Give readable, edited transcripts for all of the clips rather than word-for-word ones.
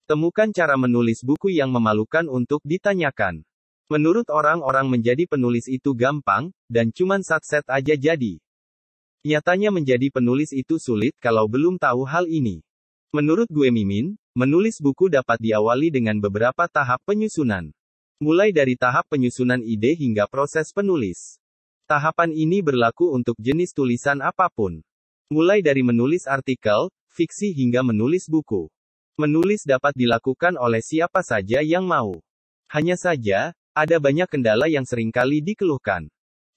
Temukan cara menulis buku yang memalukan untuk ditanyakan. Menurut orang-orang menjadi penulis itu gampang, dan cuman satset aja jadi. Nyatanya menjadi penulis itu sulit kalau belum tahu hal ini. Menurut gue Mimin, menulis buku dapat diawali dengan beberapa tahap penyusunan. Mulai dari tahap penyusunan ide hingga proses penulis. Tahapan ini berlaku untuk jenis tulisan apapun. Mulai dari menulis artikel, fiksi hingga menulis buku. Menulis dapat dilakukan oleh siapa saja yang mau. Hanya saja, ada banyak kendala yang seringkali dikeluhkan.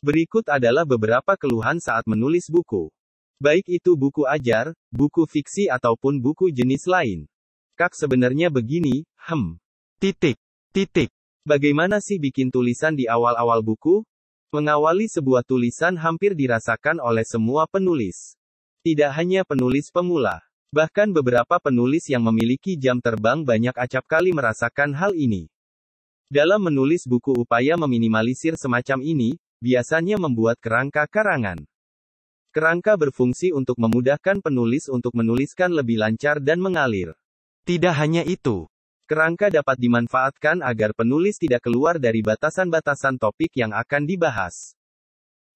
Berikut adalah beberapa keluhan saat menulis buku. Baik itu buku ajar, buku fiksi ataupun buku jenis lain. Kak sebenarnya begini, Bagaimana sih bikin tulisan di awal-awal buku? Mengawali sebuah tulisan hampir dirasakan oleh semua penulis. Tidak hanya penulis pemula. Bahkan beberapa penulis yang memiliki jam terbang banyak acap kali merasakan hal ini. Dalam menulis buku upaya meminimalisir semacam ini, biasanya membuat kerangka karangan. Kerangka berfungsi untuk memudahkan penulis untuk menuliskan lebih lancar dan mengalir. Tidak hanya itu. Kerangka dapat dimanfaatkan agar penulis tidak keluar dari batasan-batasan topik yang akan dibahas.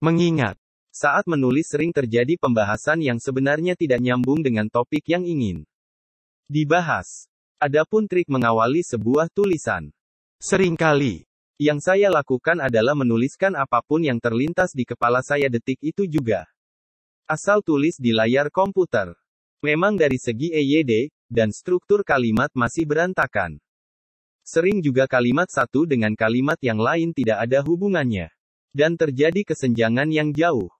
Mengingat, saat menulis sering terjadi pembahasan yang sebenarnya tidak nyambung dengan topik yang ingin dibahas. Adapun trik mengawali sebuah tulisan. Seringkali, yang saya lakukan adalah menuliskan apapun yang terlintas di kepala saya detik itu juga. Asal tulis di layar komputer. Memang dari segi EYD, dan struktur kalimat masih berantakan. Sering juga kalimat satu dengan kalimat yang lain tidak ada hubungannya. Dan terjadi kesenjangan yang jauh.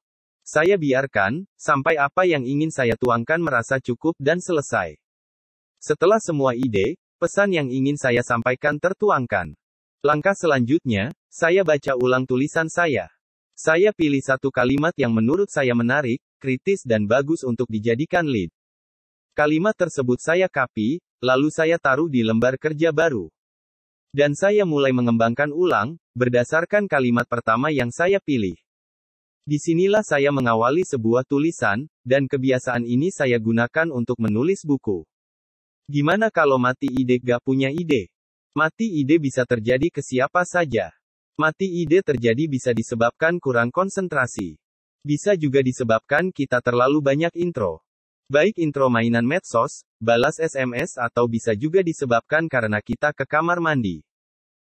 Saya biarkan, sampai apa yang ingin saya tuangkan merasa cukup dan selesai. Setelah semua ide, pesan yang ingin saya sampaikan tertuangkan. Langkah selanjutnya, saya baca ulang tulisan saya. Saya pilih satu kalimat yang menurut saya menarik, kritis dan bagus untuk dijadikan lead. Kalimat tersebut saya copy, lalu saya taruh di lembar kerja baru. Dan saya mulai mengembangkan ulang, berdasarkan kalimat pertama yang saya pilih. Disinilah saya mengawali sebuah tulisan, dan kebiasaan ini saya gunakan untuk menulis buku. Gimana kalau mati ide gak punya ide? Mati ide bisa terjadi ke siapa saja. Mati ide terjadi bisa disebabkan kurang konsentrasi. Bisa juga disebabkan kita terlalu banyak intro. Baik intro mainan medsos, balas SMS atau bisa juga disebabkan karena kita ke kamar mandi.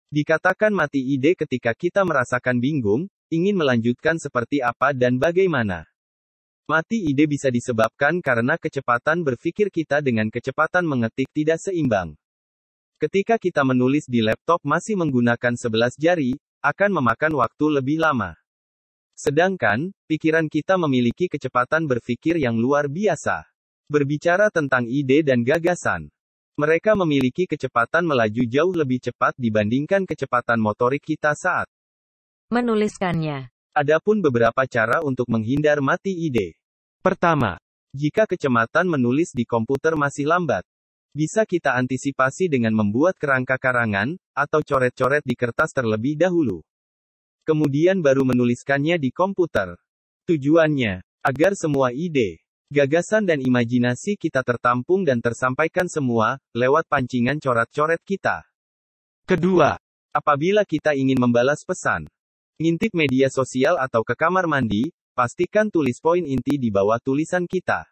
Dikatakan mati ide ketika kita merasakan bingung, ingin melanjutkan seperti apa dan bagaimana. Mati ide bisa disebabkan karena kecepatan berpikir kita dengan kecepatan mengetik tidak seimbang. Ketika kita menulis di laptop masih menggunakan 11 jari, akan memakan waktu lebih lama. Sedangkan, pikiran kita memiliki kecepatan berpikir yang luar biasa. Berbicara tentang ide dan gagasan. Mereka memiliki kecepatan melaju jauh lebih cepat dibandingkan kecepatan motorik kita saat menuliskannya. Adapun beberapa cara untuk menghindar mati ide. Pertama, jika kecepatan menulis di komputer masih lambat, bisa kita antisipasi dengan membuat kerangka karangan, atau coret-coret di kertas terlebih dahulu. Kemudian baru menuliskannya di komputer. Tujuannya, agar semua ide, gagasan dan imajinasi kita tertampung dan tersampaikan semua, lewat pancingan coret-coret kita. Kedua, apabila kita ingin membalas pesan, ngintip media sosial atau ke kamar mandi, pastikan tulis poin inti di bawah tulisan kita.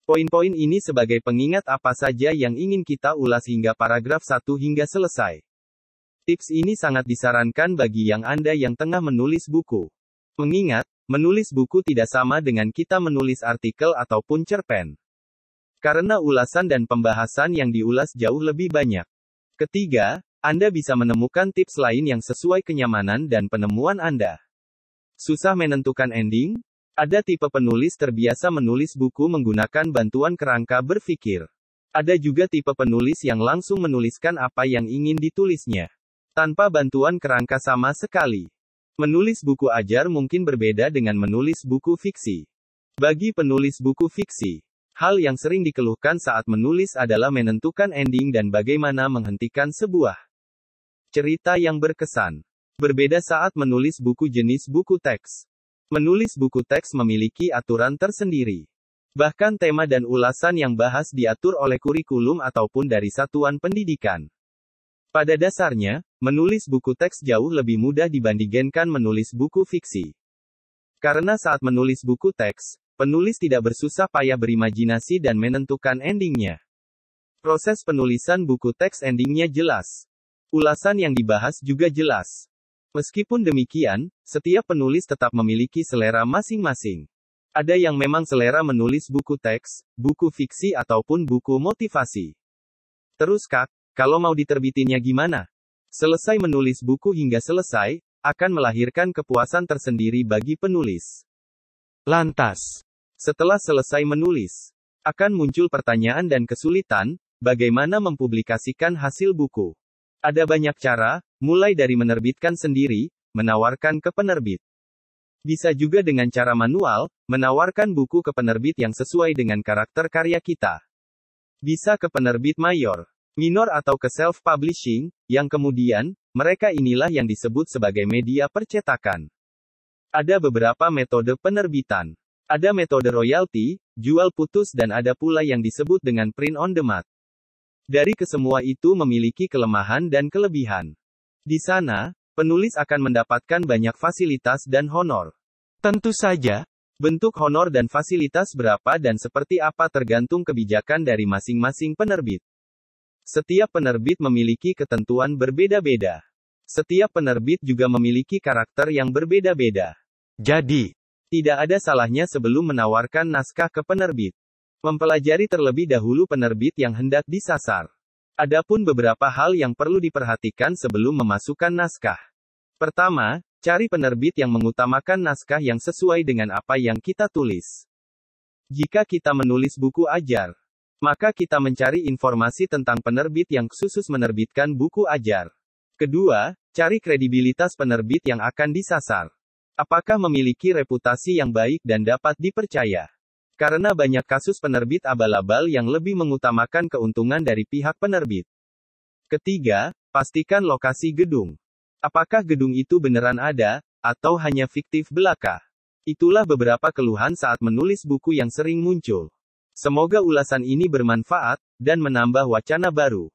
Poin-poin ini sebagai pengingat apa saja yang ingin kita ulas hingga paragraf 1 hingga selesai. Tips ini sangat disarankan bagi yang Anda yang tengah menulis buku. Mengingat, menulis buku tidak sama dengan kita menulis artikel ataupun cerpen. Karena ulasan dan pembahasan yang diulas jauh lebih banyak. Ketiga, Anda bisa menemukan tips lain yang sesuai kenyamanan dan penemuan Anda. Susah menentukan ending? Ada tipe penulis terbiasa menulis buku menggunakan bantuan kerangka berpikir. Ada juga tipe penulis yang langsung menuliskan apa yang ingin ditulisnya. Tanpa bantuan kerangka sama sekali. Menulis buku ajar mungkin berbeda dengan menulis buku fiksi. Bagi penulis buku fiksi, hal yang sering dikeluhkan saat menulis adalah menentukan ending dan bagaimana menghentikan sebuah cerita yang berkesan. Berbeda saat menulis buku jenis buku teks. Menulis buku teks memiliki aturan tersendiri. Bahkan tema dan ulasan yang bahas diatur oleh kurikulum ataupun dari satuan pendidikan. Pada dasarnya, menulis buku teks jauh lebih mudah dibandingkan menulis buku fiksi. Karena saat menulis buku teks, penulis tidak bersusah payah berimajinasi dan menentukan endingnya. Proses penulisan buku teks endingnya jelas. Ulasan yang dibahas juga jelas. Meskipun demikian, setiap penulis tetap memiliki selera masing-masing. Ada yang memang selera menulis buku teks, buku fiksi ataupun buku motivasi. Terus Kak, kalau mau diterbitinnya gimana? Selesai menulis buku hingga selesai, akan melahirkan kepuasan tersendiri bagi penulis. Lantas, setelah selesai menulis, akan muncul pertanyaan dan kesulitan, bagaimana mempublikasikan hasil buku. Ada banyak cara, mulai dari menerbitkan sendiri, menawarkan ke penerbit. Bisa juga dengan cara manual, menawarkan buku ke penerbit yang sesuai dengan karakter karya kita. Bisa ke penerbit mayor, minor atau ke self-publishing, yang kemudian, mereka inilah yang disebut sebagai media percetakan. Ada beberapa metode penerbitan. Ada metode royalti, jual putus dan ada pula yang disebut dengan print on demand. Dari kesemua itu memiliki kelemahan dan kelebihan. Di sana, penulis akan mendapatkan banyak fasilitas dan honor. Tentu saja, bentuk honor dan fasilitas berapa dan seperti apa tergantung kebijakan dari masing-masing penerbit. Setiap penerbit memiliki ketentuan berbeda-beda. Setiap penerbit juga memiliki karakter yang berbeda-beda. Jadi, tidak ada salahnya sebelum menawarkan naskah ke penerbit. Mempelajari terlebih dahulu penerbit yang hendak disasar. Adapun beberapa hal yang perlu diperhatikan sebelum memasukkan naskah. Pertama, cari penerbit yang mengutamakan naskah yang sesuai dengan apa yang kita tulis. Jika kita menulis buku ajar, maka kita mencari informasi tentang penerbit yang khusus menerbitkan buku ajar. Kedua, cari kredibilitas penerbit yang akan disasar. Apakah memiliki reputasi yang baik dan dapat dipercaya? Karena banyak kasus penerbit abal-abal yang lebih mengutamakan keuntungan dari pihak penerbit. Ketiga, pastikan lokasi gedung. Apakah gedung itu beneran ada, atau hanya fiktif belaka? Itulah beberapa keluhan saat menulis buku yang sering muncul. Semoga ulasan ini bermanfaat, dan menambah wacana baru.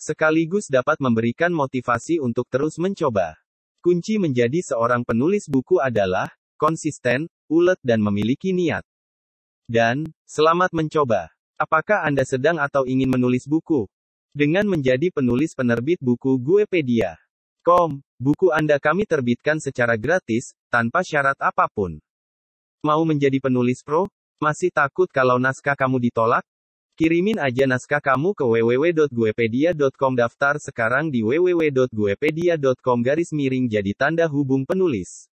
Sekaligus dapat memberikan motivasi untuk terus mencoba. Kunci menjadi seorang penulis buku adalah konsisten, ulet dan memiliki niat. Dan, selamat mencoba. Apakah Anda sedang atau ingin menulis buku? Dengan menjadi penulis penerbit buku Guepedia.com, buku Anda kami terbitkan secara gratis, tanpa syarat apapun. Mau menjadi penulis pro? Masih takut kalau naskah kamu ditolak? Kirimin aja naskah kamu ke www.guepedia.com. Daftar sekarang di www.guepedia.com/jadi tanda hubung penulis.